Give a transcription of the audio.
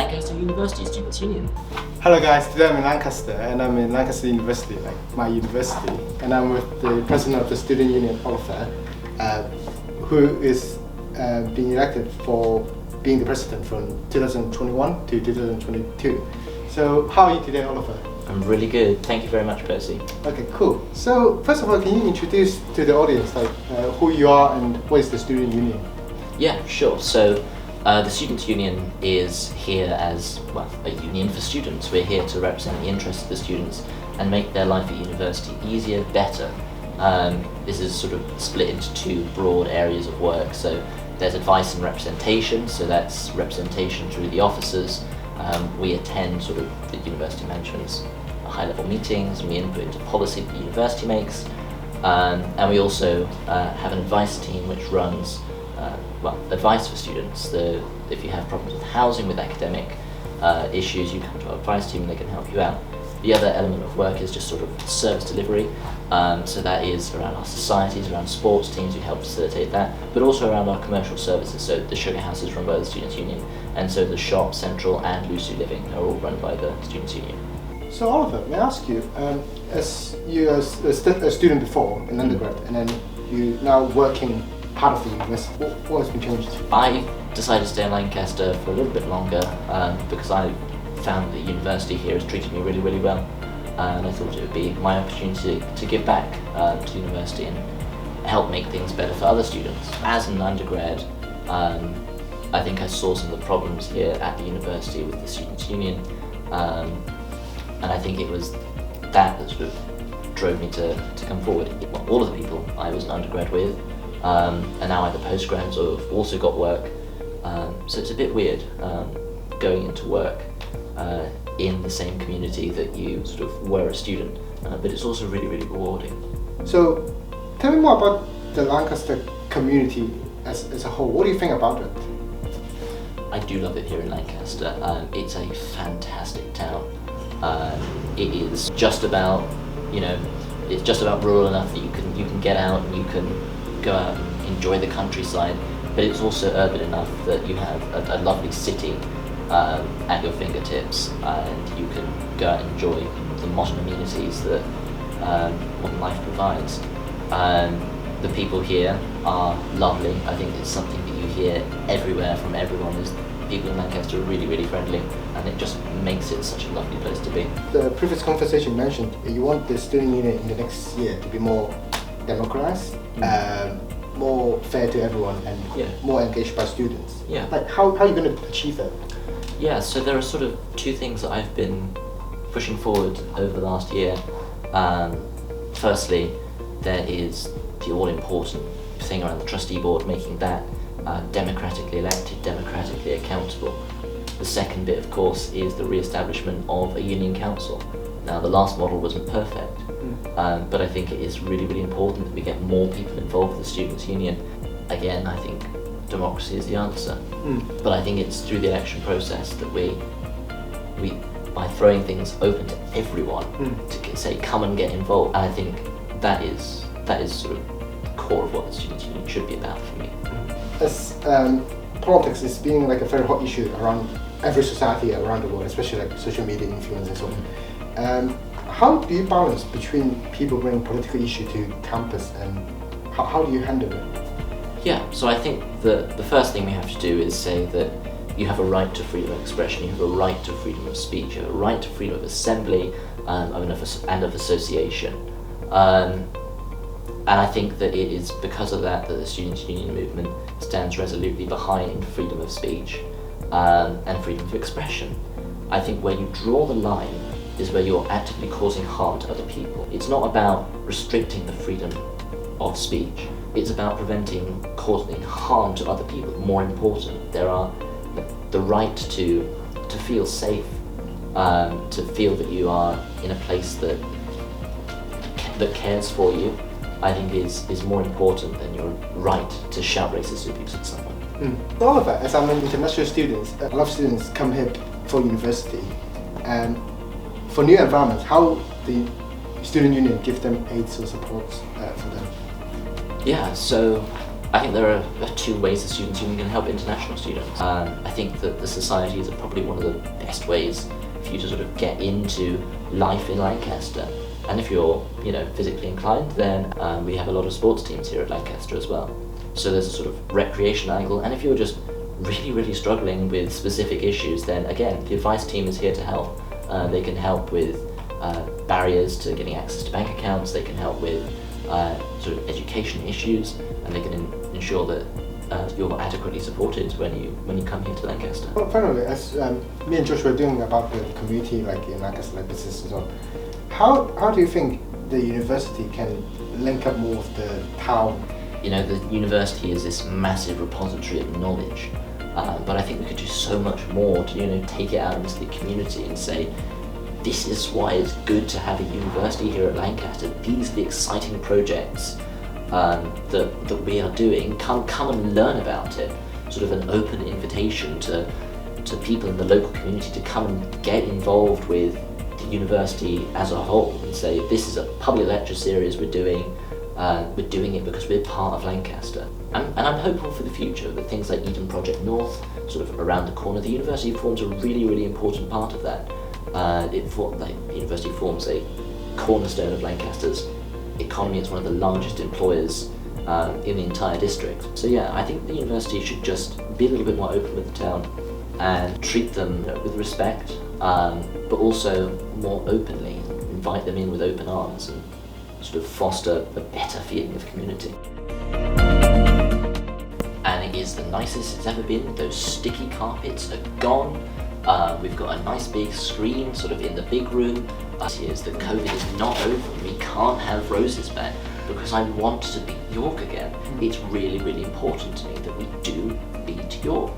Lancaster University Students' Union. Hello guys, today I'm in Lancaster and I'm in Lancaster University, like my university, and I'm with the president of the Student Union, Oliver, who is being elected for being the president from 2021 to 2022. So how are you today, Oliver? I'm really good, thank you very much, Percy. Okay, cool. So first of all, can you introduce to the audience who you are and what is the Student Union? Yeah, sure. So the Students' Union is here as, well, a union for students. We're here to represent the interests of the students and make their life at university easier, better. This is sort of split into two broad areas of work. So there's advice and representation, so that's representation through the officers. We attend sort of the university management's high-level meetings, and we input into policy that the university makes. And we also have an advice team which runs advice for students. If you have problems with housing, with academic issues, you come to our advice team and they can help you out. The other element of work is just sort of service delivery. So that is around our societies, around sports teams, we help facilitate that, but also around our commercial services. So the sugar house is run by the Students' Union, and so the shop, Central and LUSU Living are all run by the Students' Union. So Oliver, may I ask you, as you were a student before in undergrad, and then you now working part of the university, what has been changed? I decided to stay in Lancaster for a little bit longer because I found that the university here has treated me really, really well, and I thought it would be my opportunity to give back to the university and help make things better for other students. As an undergrad, I think I saw some of the problems here at the university with the Students' Union, and I think it was that sort of drove me to come forward. Well, all of the people I was an undergrad with, and now either postgrads or have also got work, so it's a bit weird going into work in the same community that you sort of were a student, but it's also really, really rewarding. So tell me more about the Lancaster community as a whole. What do you think about it? I do love it here in Lancaster. It's a fantastic town. It is just about, it's just about rural enough that you can get out and you can go out and enjoy the countryside, but it's also urban enough that you have a lovely city at your fingertips, and you can go out and enjoy the modern amenities that modern life provides. The people here are lovely. I think it's something that you hear everywhere from everyone, is people in Lancaster are really, really friendly, and it just makes it such a lovely place to be. The previous conversation mentioned you want the Student Union in the next year to be more democratized, more fair to everyone, and more engaged by students. Yeah. Like how are you going to achieve that? Yeah, so there are sort of two things that I've been pushing forward over the last year. Firstly, there is the all-important thing around the trustee board, making that democratically elected, democratically accountable. The second bit, of course, is the re-establishment of a union council. Now, the last model wasn't perfect, but I think it is really, really important that we get more people involved with the Students' Union. Again, I think democracy is the answer, but I think it's through the election process that we by throwing things open to everyone to say, come and get involved. And I think that is sort of the core of what the Students' Union should be about for me. As politics is being like a very hot issue around every society around the world, especially like social media influence and so on. How do you balance between people bringing political issue to campus, and how do you handle it? Yeah, so I think the first thing we have to do is say that you have a right to freedom of expression, you have a right to freedom of speech, you have a right to freedom of assembly and of association. And I think that it is because of that the Students' Union movement stands resolutely behind freedom of speech and freedom of expression. I think where you draw the line is where you're actively causing harm to other people. It's not about restricting the freedom of speech, it's about preventing causing harm to other people. More important, there are the right to feel safe, to feel that you are in a place that cares for you, I think is more important than your right to shout racist abuse at someone. Oliver, as I'm an international student, a lot of students come here for university, and for new environments, how the Student Union give them aids or support for them? Yeah, so I think there are two ways the Students' Union can help international students. I think that the societies are probably one of the best ways for you to sort of get into life in Lancaster. And if you're, physically inclined, then we have a lot of sports teams here at Lancaster as well. So there's a sort of recreation angle, and if you're just really, really struggling with specific issues, then again, the advice team is here to help. They can help with barriers to getting access to bank accounts, they can help with sort of education issues, and they can ensure that you're adequately supported when you come here to Lancaster. Well, finally, as me and Josh were doing about the community, like in Lancaster, like business and so on, how do you think the university can link up more with the town? The university is this massive repository of knowledge, but I think we could do so much more to take it out into the community and say, this is why it's good to have a university here at Lancaster. These are the exciting projects that we are doing. Come and learn about it. Sort of an open invitation to people in the local community to come and get involved with the university as a whole and say, this is a public lecture series we're doing it because we're part of Lancaster. And I'm hopeful for the future that things like Eden Project North, sort of around the corner, the university forms a really, really important part of that. The university forms a cornerstone of Lancaster's economy. It's one of the largest employers in the entire district. So yeah, I think the university should just be a little bit more open with the town and treat them with respect, but also more openly, invite them in with open arms and sort of foster a better feeling of community. And it is the nicest it's ever been. Those sticky carpets are gone. We've got a nice big screen sort of in the big room. Here's that COVID is not over. We can't have roses back because I want to beat York again. It's really, really important to me that we do beat York.